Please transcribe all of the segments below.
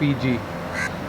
PG.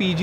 PG